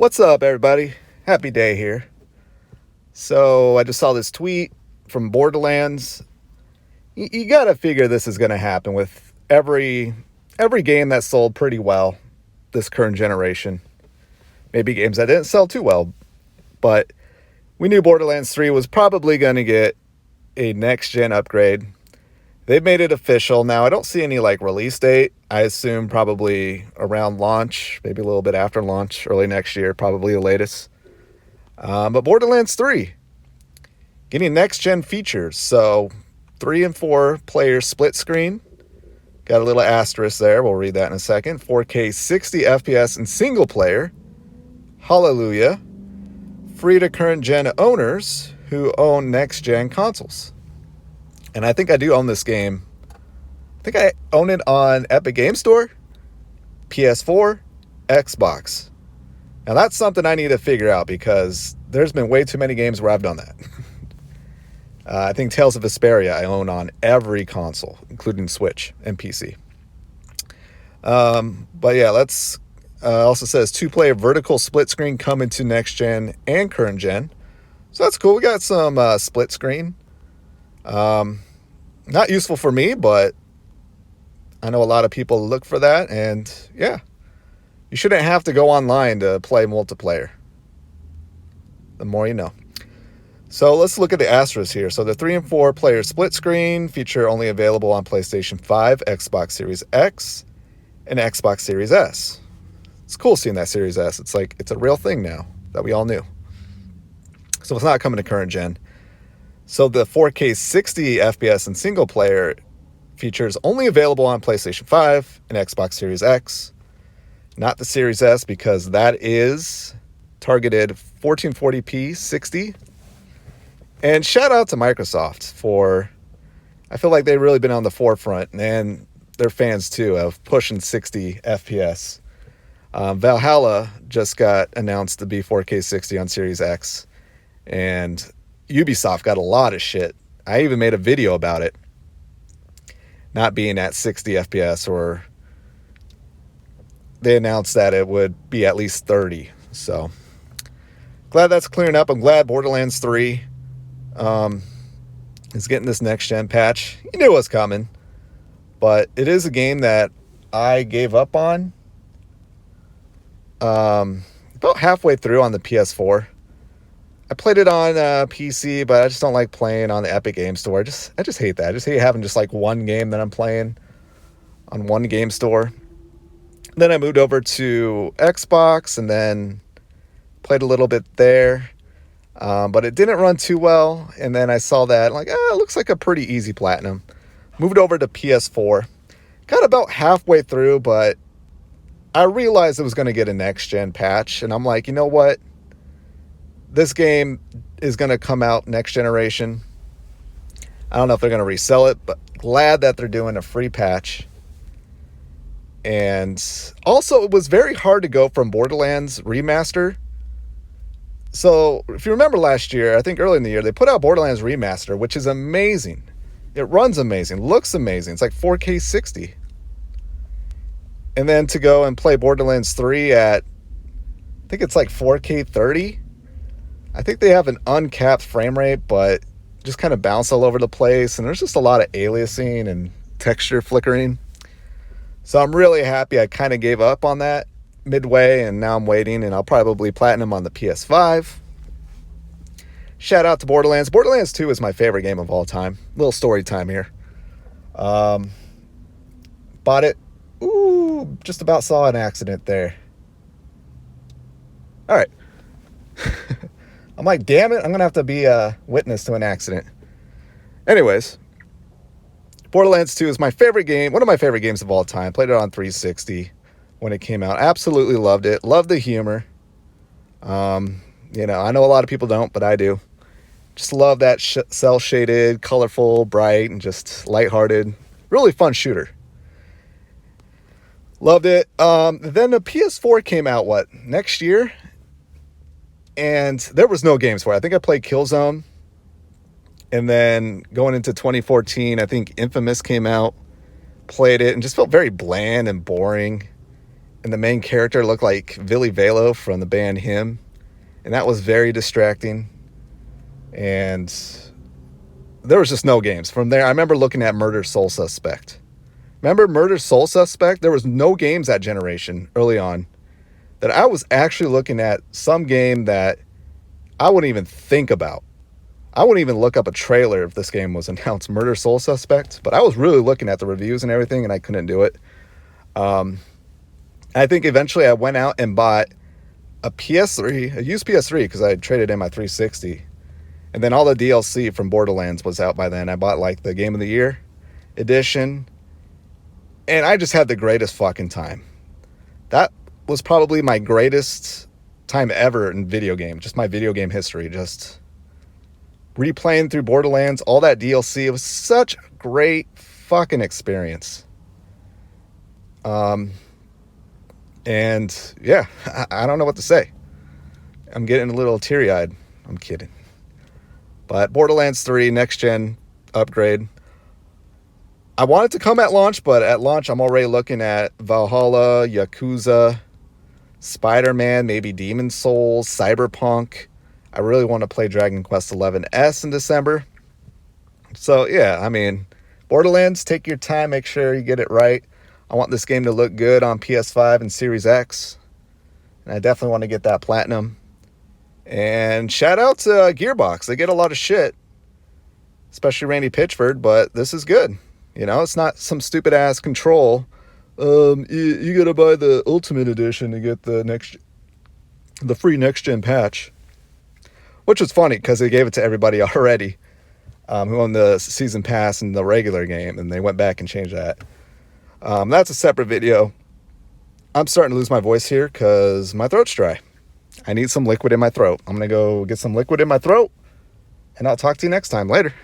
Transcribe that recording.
What's up, everybody? Happy day here. So I just saw this tweet from Borderlands. You gotta figure this is gonna happen with every game that sold pretty well this current generation. Maybe games that didn't sell too well, but we knew Borderlands 3 was probably gonna get a next gen upgrade. They've made it official now. I don't see any release date. I assume probably around launch, maybe a little bit after launch, early next year, probably the latest. But Borderlands 3 getting next gen features. So 3 and 4 players split screen. Got a little asterisk there. We'll read that in a second. 4K 60 FPS in single player. Hallelujah. Free to current gen owners who own next gen consoles. And I think I do own this game. I think I own it on Epic Game Store, PS4, Xbox. Now that's something I need to figure out because there's been way too many games where I've done that. I think Tales of Vesperia I own on every console, including Switch and PC. But yeah, let's also says 2-player vertical split screen coming to next gen and current gen. So that's cool. We got some split screen. Not useful for me, but I know a lot of people look for that, and yeah, you shouldn't have to go online to play multiplayer. The more you know. So let's look at the asterisk here. So the 3 and 4 player split screen feature only available on PlayStation 5, Xbox Series X, and Xbox Series S. It's cool seeing that Series S. It's a real thing now that we all knew. So it's not coming to current gen. So the 4K 60 FPS in single player features only available on PlayStation 5 and Xbox Series X, not the Series S because that is targeted 1440p 60. And shout out to Microsoft for, I feel like they've really been on the forefront, and their fans too, of pushing 60 FPS. Valhalla just got announced to be 4K 60 on Series X, and Ubisoft got a lot of shit. I even made a video about it not being at 60 FPS, or they announced that it would be at least 30. So glad that's clearing up. I'm glad Borderlands 3 is getting this next gen patch. You knew it was coming, but it is a game that I gave up on about halfway through on the PS4. I played it on PC, but I just don't like playing on the Epic Game Store. I just hate that. I just hate having just one game that I'm playing on one game store. Then I moved over to Xbox and then played a little bit there. But it didn't run too well. And then I saw that, it looks like a pretty easy platinum. Moved over to PS4. Got about halfway through, but I realized it was going to get a next-gen patch. And I'm like, you know what? This game is going to come out next generation. I don't know if they're going to resell it, but glad that they're doing a free patch. And also, it was very hard to go from Borderlands Remaster. So, if you remember last year, I think early in the year, they put out Borderlands Remaster, which is amazing. It runs amazing, looks amazing. It's like 4K 60. And then to go and play Borderlands 3 at, I think it's like 4K 30. I think they have an uncapped frame rate, but just kind of bounce all over the place. And there's just a lot of aliasing and texture flickering. So I'm really happy I kind of gave up on that midway, and now I'm waiting, and I'll probably platinum on the PS5. Shout out to Borderlands. Borderlands 2 is my favorite game of all time. Little story time here. Bought it. Ooh, just about saw an accident there. All right. I'm like, damn it, I'm going to have to be a witness to an accident. Anyways, Borderlands 2 is my favorite game, one of my favorite games of all time. Played it on 360 when it came out. Absolutely loved it. Loved the humor. I know a lot of people don't, but I do. Just love that cel-shaded, colorful, bright, and just lighthearted. Really fun shooter. Loved it. Then the PS4 came out, next year? And there was no games for it. I think I played Killzone. And then going into 2014, I think Infamous came out. Played it and just felt very bland and boring. and the main character looked like Billy Velo from the band Him, and that was very distracting. And there was just no games. From there, I remember looking at Murder Soul Suspect. Remember Murder Soul Suspect? There was no games that generation early on that I was actually looking at some game that I wouldn't even think about. I wouldn't even look up a trailer if this game was announced, Murder Soul Suspect. But I was really looking at the reviews and everything, and I couldn't do it. I think eventually I went out and bought a PS3, a used PS3, because I had traded in my 360. And then all the DLC from Borderlands was out by then. I bought like the Game of the Year edition. And I just had the greatest fucking time. That was probably my greatest time ever in video game. Just my video game history. Just replaying through Borderlands, all that DLC. It was such a great fucking experience. And yeah, I don't know what to say. I'm getting a little teary-eyed. I'm kidding. But Borderlands 3 next gen upgrade. I want it to come at launch, but at launch I'm already looking at Valhalla, Yakuza, Spider-Man, maybe Demon Souls, Cyberpunk. I really want to play Dragon Quest XI S in December. So yeah, I mean, Borderlands, take your time, make sure you get it right. I want this game to look good on PS5 and Series X. And I definitely want to get that platinum. And shout out to Gearbox. They get a lot of shit, especially Randy Pitchford, but this is good. You know, it's not some stupid ass Control. You gotta buy the Ultimate Edition to get the free next gen patch, which was funny because they gave it to everybody already who owned the season pass and the regular game, and they went back and changed that. That's a separate video. I'm starting to lose my voice here because my throat's dry. I need some liquid in my throat. I'm going to go get some liquid in my throat, and I'll talk to you next time. Later.